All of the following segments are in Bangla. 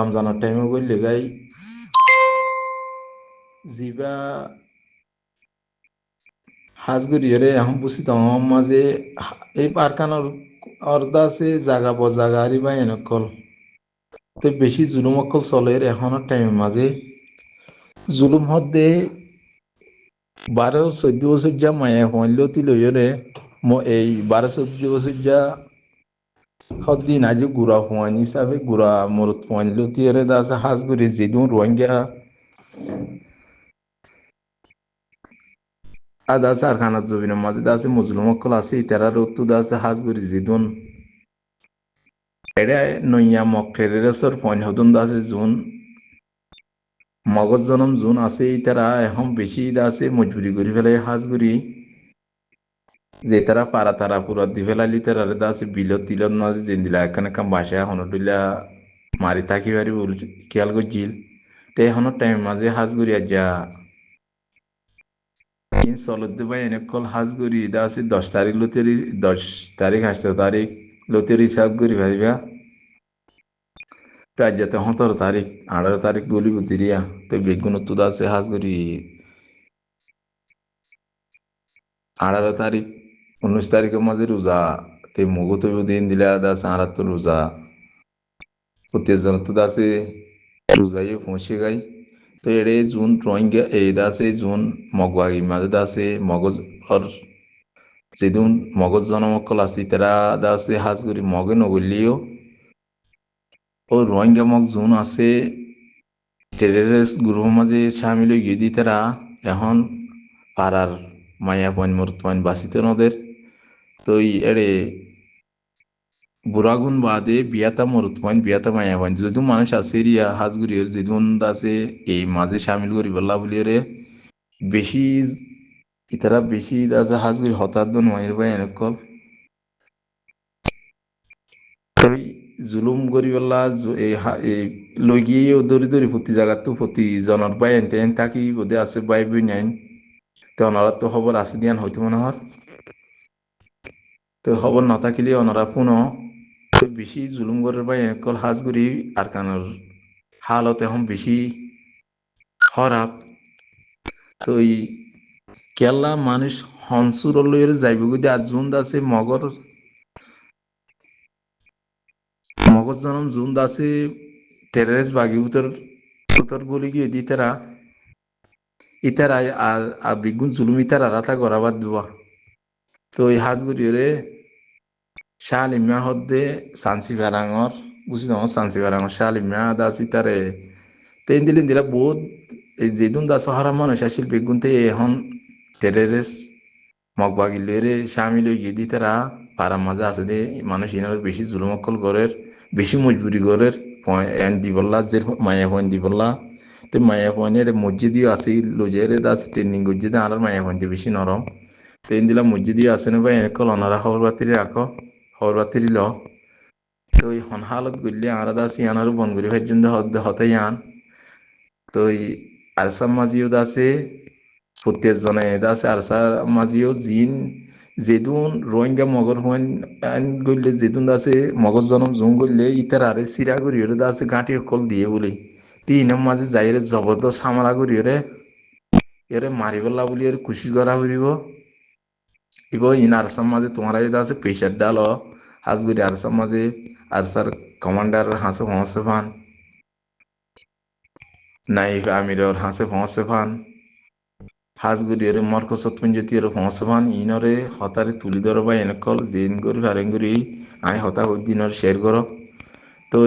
রমজানের টাইমে গইলে গাই জিবা হাজগুড়িয়রে এখন বুঝি তোমার মাঝে এই পারকানোর অর্ধা আছে জাগা বজাগা আরি বা এনেকল তো বেশি জুলুম অকল চলে এখনের টাইমের মাঝে জুলুম হদ্দে 12-14 বছর যা মায়া হইলেও তিলরে এই 12-14 বছর যা হদ্দিন আজি গুড়া হুয়ানি হিসাবে গুড়া মরত হুয়ানিলেও তিয়রে দাসে হাজগুড়ি যেদিন রোহিঙ্গা দাসে আর খানার জবিনের মাঝে দাসে মুসলিম অকল আছে ইতারা রত্তু দাসে হাজগুড়ি যেদিন এটা নইয়া মক টেরেসর পয়েন্ট হদুন দাসে জুন মগজ জনম জুন আছে ইতারা এখন বেশি আছে মজবুরি করি ফেলে হাজগুড়ি যে তারা পারা তারা পুরা দি ফেলালি তারা আছে বিলত তিলত নদী যেন দিলা এখানে কাম বাসা হনটিলা মারি থাকি পারি বল খেয়াল করছিল তে এখনো টাইম মাঝে হাজগুড়ি যা চলত ভাই এনেকল হাজগুড়ি আছে 10 তারিখ লতেরি 10 তারিখ 8 তারিখ লতেরি হিসাব করি ভাইবা তাই যাতে 17 তারিখ 18 তারিখ গলি বুতিরিয়া তো বেগুন তো আছে হাজগুড়ি 18 তারিখ 19 তারিখের মাঝে রোজা তে মগত দিন দিলা দাস আর তো রোজা প্রত্যেকজন তো দাসে রোজাই পৌঁছে গাই তো এড়ে জুন রোহিঙ্গা এই দাসে জুন মগবাগি মাঝে দাসে মগজ আর যেদিন মগজ জনমকল আছে তারা দাসে হাজগুড়ি মগে নগলিও ও রোহিঙ্গা মগ জুন আছে টেররিস্ট গ্রুপ মাঝে সামিল হয়ে গিয়ে দিই তারা এখন পাড়ার মায়া পয়েন্ট মরত পয়েন্ট বাঁচিতে নদের তো এড়ে বুড়াগুন বাদে বিয়াতা মরত পয়েন্ট বিয়াতা মায়া পয়েন্ট যদি মানুষ আছে রিয়া হাজগুড়ির যেদিন আছে এই মাঝে সামিল করি বললা বলি রে বেশি ইতারা বেশি আছে হাজগুড়ি হঠাৎ মায়ের ভাই এনেকল তবে জুলুম করি বললা এই লই গিয়েও দৌড়ি দৌড়ি প্রতি জায়গা তো প্রতি জনের বাই এনতে এন থাকি বোধে আছে বাই বই নাইন তো ওনারা তো খবর আছে দিয়ান হয়তো মনে হয় তো খবর না থাকিলে ওনারা পুনঃ তো বেশি জুলুম করে বা একল হাজগুড়ি আর কানোর হালত এখন বেশি খারাপ তো এই কেলা মানুষ হনসুর লইয়ের যাইব যদি আর জুন আছে মগজ জনম জুন আছে টেররিস্ট বাগি উত্তর উত্তর গলি গিয়ে দি তারা ইতারা আর বিগুন জুলুম ইতারা রাতা গড়াবাদ দেওয়া তো এই হাজগুড়ি রে শালিমা হদ্দে সানসি ভারাঙর বুঝি ন সানসি ভারাঙর শালিমা দাসি তারে তেন দিলেন দিলা বহুত এই যেদিন দা সহারা মানুষ আসিল বেগুনতে এখন টেররিস্ট মগবাগিলেরে সামিল হয়ে গিয়ে দি তারা পাড়া মাঝে আছে দে মানুষ ইনার বেশি জুলুমকল গড়ের বেশি মজবুরি গড়ের এন দিবল্লা যে মায়া পয়েন্ট দিবল্লা তো মায়া পয়েন্টের মসজিদও আছে লোজের দাস ট্রেনিং করছে আর মায়া পয়েন্ট বেশি নরম তো এন দিলা মসজিদও আছে না বা এনেকল অনারা খবর বাতিরি রাখো খবর বাতিরি ল তো এই হন হালত গড়লে আর দাস ইয়ানারও বন করি ভাইজন হতে ইয়ান তো এই আলসাম মাঝিও দাসে প্রত্যেক জনে দাসে আরসা মাঝিও জিন যেদুন রোহিঙ্গা মগর হইন গইলে যেদুন দাসে মগজ জনম জুম গইলে ইতার আরে সিরা করিও দাসে গাঁটি অকল দিয়ে বলে তিনের মাঝে যাইরে জবরদস্ত হামলা করিও রে এরে মারিবলা বলি এর খুশি করা করিব ইব ইন আরসাম মাঝে তোমার দাসে প্রেশার ডাল হাজগুড়ি আরসাম মাঝে আরসার কমান্ডার হাসে পৌঁছে ফান নাইফ আমিরর হাসে পৌঁছে ফান হাজগুড়ি এর মরকসত পঞ্জতি এর পৌঁছে ফান ইনরে হতারে তুলি ধর বা এনেকল জেন করি ফারেঙ্গুরি আই হতা দিনর শেয়ার কর তো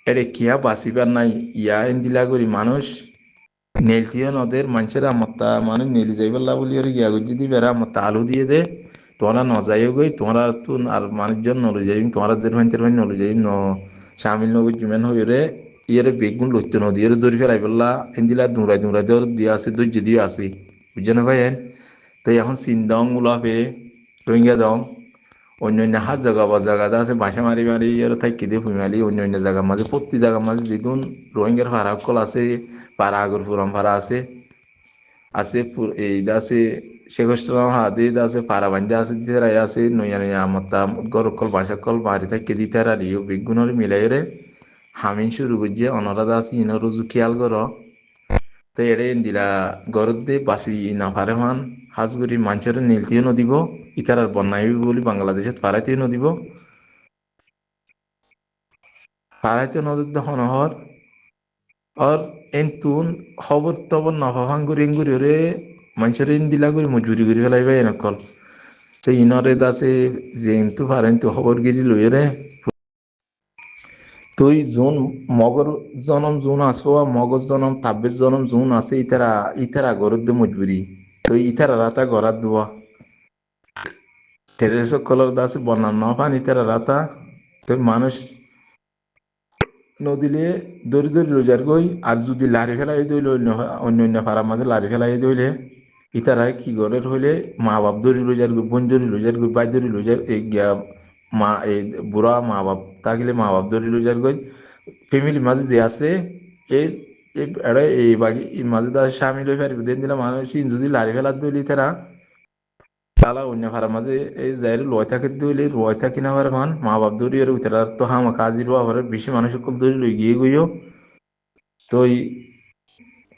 এরে কিয়া বাঁচিবার নাই ইয়া এন দিলা করি মানুষ নেলতিও নদের মানুষের আমত্তা মানে নেলি যাইবার লা বলি গিয়া যদি বেড়া আমত্তা আলু দিয়ে দে তোমরা ন যাইও গই তোমরা তো আর মানুষজন নলে যাইম তোমরা যে ভাই তের ভাই নলে যাইম ন সামিল নগর জিমেন হই রে ইয়েরে বেগুন লইতে নদী এর দৌড়ি ফেলাই বললা এন্দিলা দুমরাই দুমরাই দর দিয়া আছে দৈর্য দিয়ে আছে বুঝছেন ভাই তো এখন চীন দং উলাপে রোহিঙ্গা দং অন্য হাত জায়গা বা জায়গাটা আছে বাসা মারি মারি আর থাকি দিয়ে ফুমালি অন্য জায়গার মাঝে প্রতি জায়গার মাঝে যেদিন রোহিঙ্গার ভাড়া কল আছে পাড়া আগর পুরাম ভাড়া আছে আছে এই আছে শেখস্ট্রাম হাতে আছে পাড়া বান্ধে আছে দিতে আছে নইয়া নইয়া আমার তা গরকল বাসা কল বাড়ি থাকি দিতে আর ইয়ে বেগুনের মিলাই রে হামিন শুরু করছে অনরাধা আছে ইন রুজু খেয়াল করো তো এড়ে দিলা গরত দে বাসি না পারে মান হাজগুড়ি মানুষের নীলতিও নদীব ইতারার বন্যায় বলি বাংলাদেশে পারাইতেও নদীব পারাইতেও নদীতে হনহর আর এন্তুন খবর টবর নভাভাং করি এঙ্গুরি ওরে মানুষের ইন দিলা করে মজুরি করে ফেলাইবে এনেকল তো ইনরে দাসে যে এন্তু পারেন তো খবর গিরি লইরে তুই যোন মগর জনম যোন আছো মগজ জনম তাব্বের জনম যোন আছে ইতারা গরুদ দে মজবুরি তুই ইতারা রাতা গরাত দুয়া টেরেস কলর দাস বন্যান নফান ইতারা রাতা তুই মানুষ নদীলে দড়ি দড়ি রোজার গই আর যদি লারি ফেলাই দইলে অন্য অন্য পাড়ার মাঝে লারি ফেলাই দইলে ইতারাই কি করে হইলে মা বাপ দড়ি রোজার গই বোন দড়ি রোজার গই বাই দড়ি রোজার এই গিয়া মা এই বুড়া মা বাপ থাকিলে মা বাপ দড়ি রোজার গই ফ্যামিলির মাঝে যে আছে এই এরা এই বাকি এই মাঝে তার স্বামী লই পারিব দেন দিলা মানুষ যদি লারি ফেলার দইলি তারা তালা অন্য ফারার মাঝে এই যাইরে লয় থাকে দইলে লয় থাকি না পারে মান মা বাপ দড়ি আর উতরা তো হামা কাজি লোয়া পারে বেশি মানুষ সকল দড়ি লই গিয়ে গইও তো এই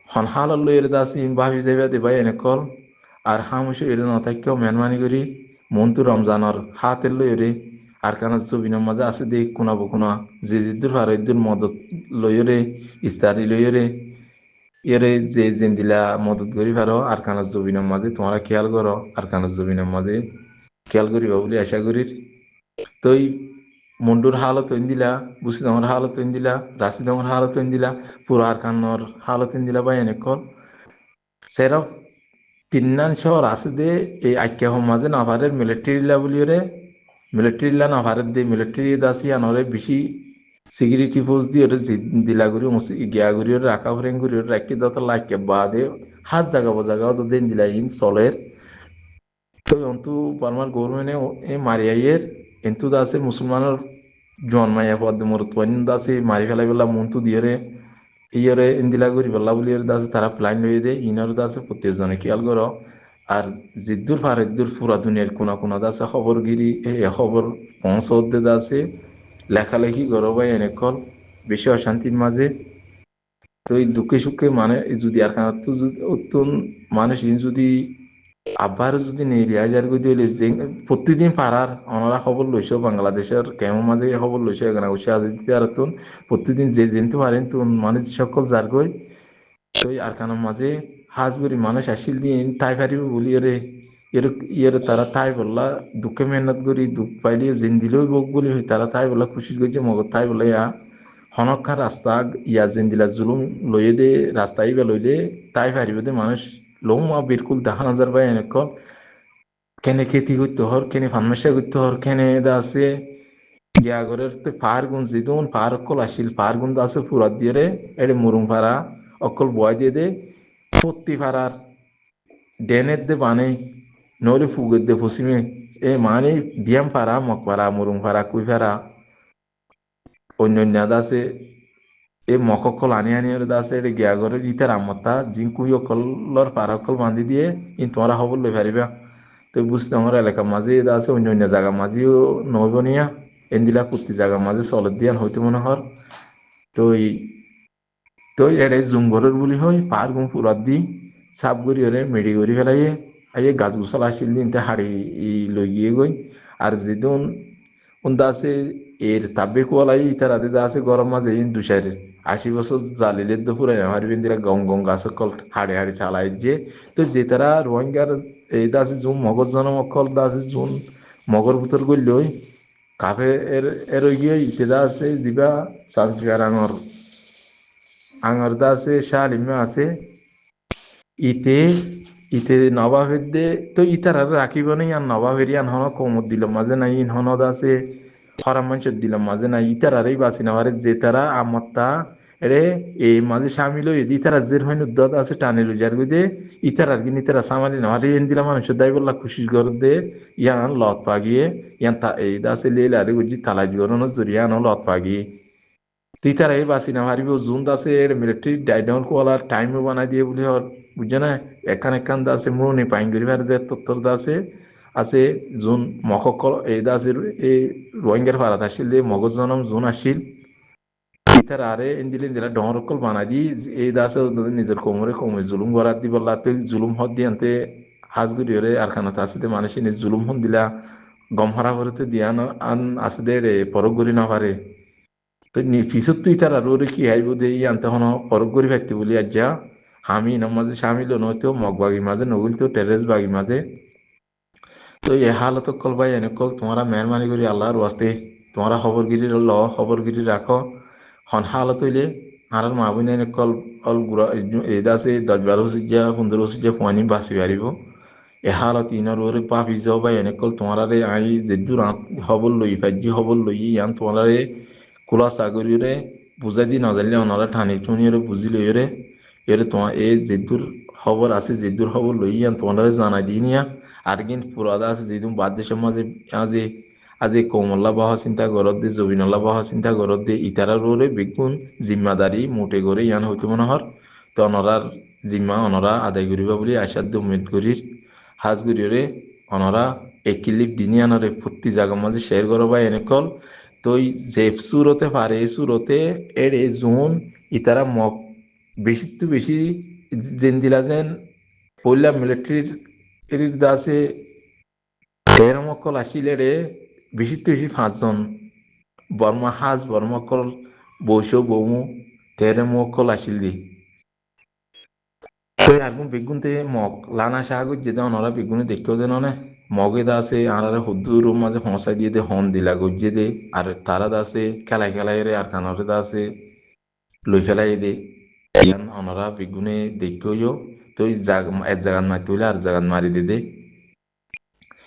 হন হালার লই এর দাসি ভাবি যাইবা দে ভাই এনেকল আর হামুসে এর নথাক্যও মেনমানি করি মন্তু রমজানর হাতের লই এরে আর কানা ছবিনের মাঝে আছে দেখ কোনা বকুনা যে জিদ্দুর ফার ইদ্দুর মদত লইরে ইস্তারি লইরে এরে যে জিন্দিলা মদত করি পারো আর কানা জবিনের মাঝে তোমরা খেয়াল করো আর কানা জবিনের মাঝে খেয়াল করিবা বলে আশা করি তই মুন্ডুর হালত হইন দিলা বুসি দমর হালত হইন দিলা রাশি দমর হালত হইন দিলা পুরো আর কান্নর হালত হইন দিলা বা এনেকল সেরফ তিন্নান শহর আছে দে এই আখ্যা মাঝে নাভারের মিলিটারিলা বলিওরে মিলিটারিলা নাভারের দে মিলিটারি দাসি আনরে বেশি সিকিউরিটি ফোর্স দিয়ে ওরে দিলাগুড়ি গিয়াগুড়ি ওরে রাখা ফ্রেঙ্গুড়ি ওরে রাখি দত লাইকে বাদে হাত জাগা বজাগা তো দিন দিলা ইন চলের তো অন্তু পারমার গভর্নমেন্টে এ মারিয়াইয়ের এন্তু দাসে মুসলমানের জন্মাইয়া পদ মরত পয়েন দাসে মারি ফেলাই বেলা মন্তু দিয়ে ইয়রে ইন্দিলা করি বেলা বলি দাসে তারা প্লাইন লইয়ে দেয় ইনর দাসে প্রত্যেকজনে খেয়াল করো আর জিদ্দুর ফারেদ্দুর পুরা দুনিয়ার কোনা কোনা দাসে খবর গিরি এ খবর পৌঁছত দে দাসে লেখালেখি করো ভাই এনেকল বেশি অশান্তির মাঝে তো এই দুঃখে সুখে মানে যদি আর কারণ উত্তম মানুষ যদি আবার যদি নেই হাজার করে দিলে যে প্রতিদিন পারার ওনারা খবর লইছো বাংলাদেশের কেমন মাঝে খবর লইছো এখানে বসে আজ আর তুন প্রতিদিন যে জিনতে পারেন তুন মানুষ সকল যার গই তো আর কারণ মাঝে হাজগুড়ি মানুষ আসিল দিয়ে তাই পারিব বলি এরে এর ইয়ের তারা তাই বললা দুঃখে মেহনত করি দুঃখ পাইলে জিন দিলেও বোক বলি তারা তাই বললা খুশি করছে মগর তাই বলে ইয়া হনক্ষা রাস্তা ইয়া জিন দিলা জুলুম লইয়ে দে রাস্তায় বা লইলে তাই পারিব দে মানুষ লৌমা বিরকুল দেখা নজর পাই এনেক কেনে খেতি করতে হর কেনে ফার্মেসা করতে হর কেনে দা আছে গিয়াগরের তো পাহাড় গুণ জিদুন পাহাড় অকল আসিল পাহাড় গুণ আছে ফুরাত দিয়ে রে এড়ে মুরুং পাড়া অকল বয় দিয়ে দে সত্যি পাড়ার ডেনের দে বানে নইলে ফুগের দে পশ্চিমে এ মানে দিয়াম পাড়া মক পাড়া মুরুং পাড়া কুই পাড়া অন্য অন্য আছে এই মককল আনি আনি ওর দাসে এটা গিয়া করে ইতার আমতা জিন কুই অকলর পার অকল বান্ধি দিয়ে ইন তোমরা খবর লই পারিবা তো বুঝতে আমার এলাকার মাঝে এটা আছে অন্য অন্য জায়গার মাঝেও নইব নিয়া এন্দিলা প্রতি জায়গার মাঝে চলত দিয়ান হইতে মনে হর তো তো এড়ে জুমঘরের বুলি হই পার গুম পুরাত দি সাপ গড়ি ওরে মেডি গড়ি ফেলাইয়ে আইয়ে গাছ গুছাল আসিল দিন তে হাড়ি লই গিয়ে গই আর যেদিন উন্দা আছে এর তাব্বে কুয়ালাই ইতার আদে আছে গরম মাঝে ইন দুসারে 80 বছর জালিলের তো পুরাই আমার বিন্দিরা গং গং গাছ কল হাড়ে হাড়ে চালাই যে তো যে তারা রোহিঙ্গার এই দাসে জুম মগজ জনমকল দাসে জুন মগর ভিতর গইলই কাফে এর এর গিয়ে ইতে দা আছে জিবা সানসিকার আঙর আঙর দা আছে শালিমা আছে ইতে ইতে নবাবের দে তো ইতার আর রাখিব নাই আর নবাবের ইয়ান হন কমত দিল মাঝে নাই ইন হনদ আছে হরাম মানুষের দিলাম মাঝে নাই ইতার আরই বাসি না আরে যে তারা আমত্তা এরে এই মাঝে সামিল হয়ে ইতারা যে হয় উদ্যত আছে টানে লুজার গুদে ইতার আর কিন্তু ইতারা সামালি না আরে এন দিলাম মানুষের দায় বললা খুশি কর দে ইয়ান লত পাগিয়ে ইয়ান তা এই দাসে লেলে আরে উজি তালাজ গরনো জরিয়ান লত পাগিয়ে তিতারা এই বাসি না হারিব জুন দাসে এর মিলিটারি ডাইডাউন কোয়ালার টাইমও বানাই দিয়ে বলি হর বুঝছে না এখান এখান দাসে মুরনি পাইন করি আর যে তত্তর দাসে আছে জুন মককল এই দাসের এই রোহিঙ্গার ভাড়াত আসিল দে মগজ জনম জুন আসিল ইতার আরে ইন্দিলে ইন্দিলা ডহরকল বানাই দি এই দাসে নিজের কোমরে কোমরে জুলুম গড়াত দি বললা তুই জুলুম হদ দি আনতে হাজগুড়ি ওরে আর খানা আসতে মানুষ নিজ জুলুম হন দিলা গম হারা করে তো দিয়ান আন আছে দে রে পরক গড়ি না পারে তো পিছত তুই তার আর ওরে কি আইব দে ই আনতে হন পরক গড়ি ফাইতে বলি আজ যা হামি নাম মাঝে সামিল নয়তো মগ বাগি মাঝে নগুল তো টেরেস বাগি মাঝে তো এ হালত কল ভাই এনে কল তোমারা মেহরবানি করি আল্লাহর ওয়াস্তে তোমরা খবরগিরি ল খবরগিরি রাখো হন হালত হইলে আর মা বোন এনে কল অল গুড়া এদা আছে 10-12 ফুয়ানি বাঁচি পারিব এ হালত ইনার ওরে পাপি যাও ভাই এনে কল তোমারে আই যে দূর খবর লই ফাইজি খবর লই ইয়ান তোমারে কুলা সাগরিরে বুঝাই দি না জানলে ওনারা ঠানি টুনি ওরে বুঝি লই রে এরে তোমার এই যে দূর খবর আছে যে দূর খবর লই ইয়ান তোমারে জানাই দি নিয়া আর কিন্তু পুরাদা আছে যেদিন বাদ দেশের মাঝে আজি আজি কমল্লা বাহা চিন্তা করত দে জবিনল্লা বাহা চিন্তা করত দে ইতারা রোরে বেগুন জিম্মাদারি মোটে করে ইয়ান হইতো মনে হর তো অনরার জিম্মা অনরা আদায় করিবা বলি আশাদ্য উমেদ করির হাজ করিরে অনরা একিলিপ দিনি আনরে প্রতি জায়গার মাঝে শেয়ার করো বা এনে কল তো যে সুরতে পারে এই সুরতে এর এই জোন ইতারা মক বেশি তো বেশি যেন দিলা যেন পইলা মিলিটারির এর দাসে তেরমকল আসিলে রে বেশি তো বেশি 5 জন বর্মা হাজ বর্মকল বৈশ বমু তেরমকল আসিল দি তো আগুন বেগুনতে মগ লানা শাহাগুজ যেতে অনরা বেগুনে দেখতেও দেন না মগে দা আছে আর হুদ্দুর মাঝে ফসাই দিয়ে দে হন দিলা গজ্জে দে আর তারা দা আছে খেলাই খেলাই রে আর কানরে দা আছে লই ফেলাই দে ইয়ান অনরা বেগুনে দেখতেও তো এক জায়গার মারতে হইলে আর জায়গার মারি দে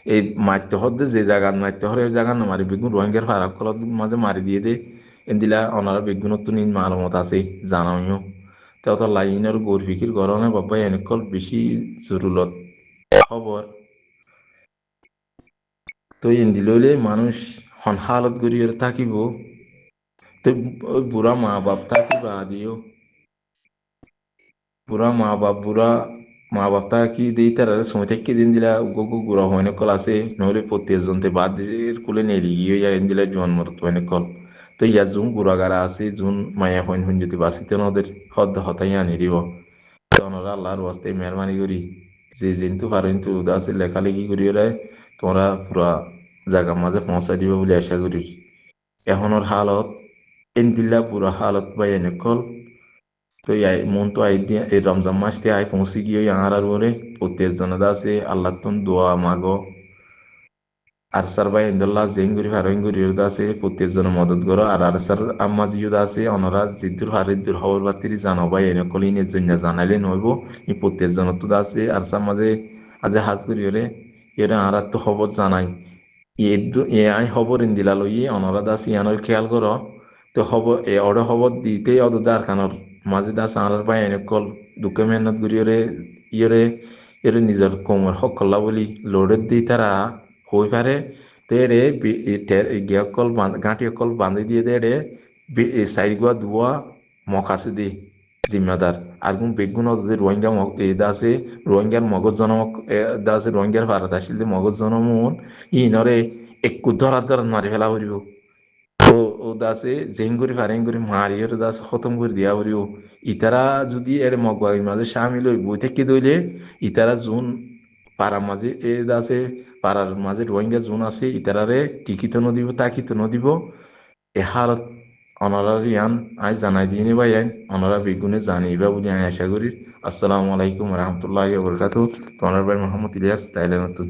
এই মারতে হতে যে জায়গা মারতে হরে ওই জায়গা না মারি বেগুন রোহিঙ্গার ফারাক কলার মাঝে মারি দিয়ে দে এন্দিলা অনারা বেগুনত তো নিন মালমত আছে জানাইও তো তো লাইনের গৌর ফিকির গরমে বাবা এনেকল বেশি জরুলত খবর তো এন্দিললে মানুষ হন হালত গড়িয়ে থাকিব তো ওই বুড়া মা বাপ থাকিবা দিও বুড়া মা বাপটা কি দিই তার সময় থেকে দিন দিলা গগু গুড়া হয়নি কল আছে নহলে প্রত্যেকজনতে বাদ দিয়ে কুলে নেলি গিয়ে যায় দিলা জন্মর তো হয়নি কল তো ইয়া যোন গুড়াগারা আছে যোন মায়া হইন হইন যদি বাঁচিতে নদের হদ হতাই আনি দিব তো ওনারা আল্লাহর ওয়াস্তে মেহরবানি করি যে যেন্তু পারেন তো আছে লেখালেখি করি ওরাই তোমরা পুরা জায়গার মাঝে পৌঁছাই দিব বলে আশা করি এখনের হালত এনদিল্লা পুরা হালত বা এনেকল তো এই মন তো আই দিয়ে এই রমজান মাসটি আই পৌঁছে গিয়ে আহার আর ওরে প্রত্যেক জনদা আছে আল্লাহ তুন দোয়া মাগো আর স্যার ভাই ইন্দুল্লাহ জেঙ্গুরি ফারঙ্গুরি আছে প্রত্যেক জন মদত করো আর স্যার আম্মা জিউদ আছে অনরা জিদ্দুর হারিদ্দুর হওয়ার বাতিরি জানো ভাই এনে কলি নিজ জন্য জানাইলে নইব ই প্রত্যেক জন তো আছে আর স্যার মাঝে আজ হাজ করি ওরে এরা আর তো খবর জানাই এ আই খবর ইন্দিলা লই অনরা দাস ইয়ানোর খেয়াল করো তো খবর এ অর্ডার খবর দিতে অদার কানর মাঝে দাস আর ভাই এনে কল দুঃখে মেহনত করি ওরে ইয়রে এর নিজের কোমর সকল্লা বলি লোডের দি তারা হই পারে তেরে গিয়া কল গাঁটি কল বান্ধি দিয়ে দেড়ে সাইড গুয়া দুয়া মকাছে দি জিম্মাদার আর গুণ বেগুন রোহিঙ্গা আছে রোহিঙ্গার মগজ জনমক আছে রোহিঙ্গার ভারত আসলে মগজ জনমন ইনরে একটু ধরা ধরা মারি ফেলা করিব তো ও দাসে জেঙ্গুরি ফারেঙ্গুরি মারি ওর দাস খতম করে দিয়া করিব ইতারা যদি এর মগবাগির মাঝে সামিল হই বই থেকে দইলে ইতারা জুন পাড়ার মাঝে এ আছে পাড়ার মাঝে রোহিঙ্গা জোন আছে ইতারারে টিকিত নদিব তাকিত নদিব এ হালত অনারার ইয়ান আই জানাই দিয়ে নিবা ইয়ান অনারা বেগুনে জানিবা বলে আমি আশা করি আসসালামু আলাইকুম রহমতুল্লাহ বরকাত তোমার ভাই মোহাম্মদ ইলিয়াস তাইলে নতুন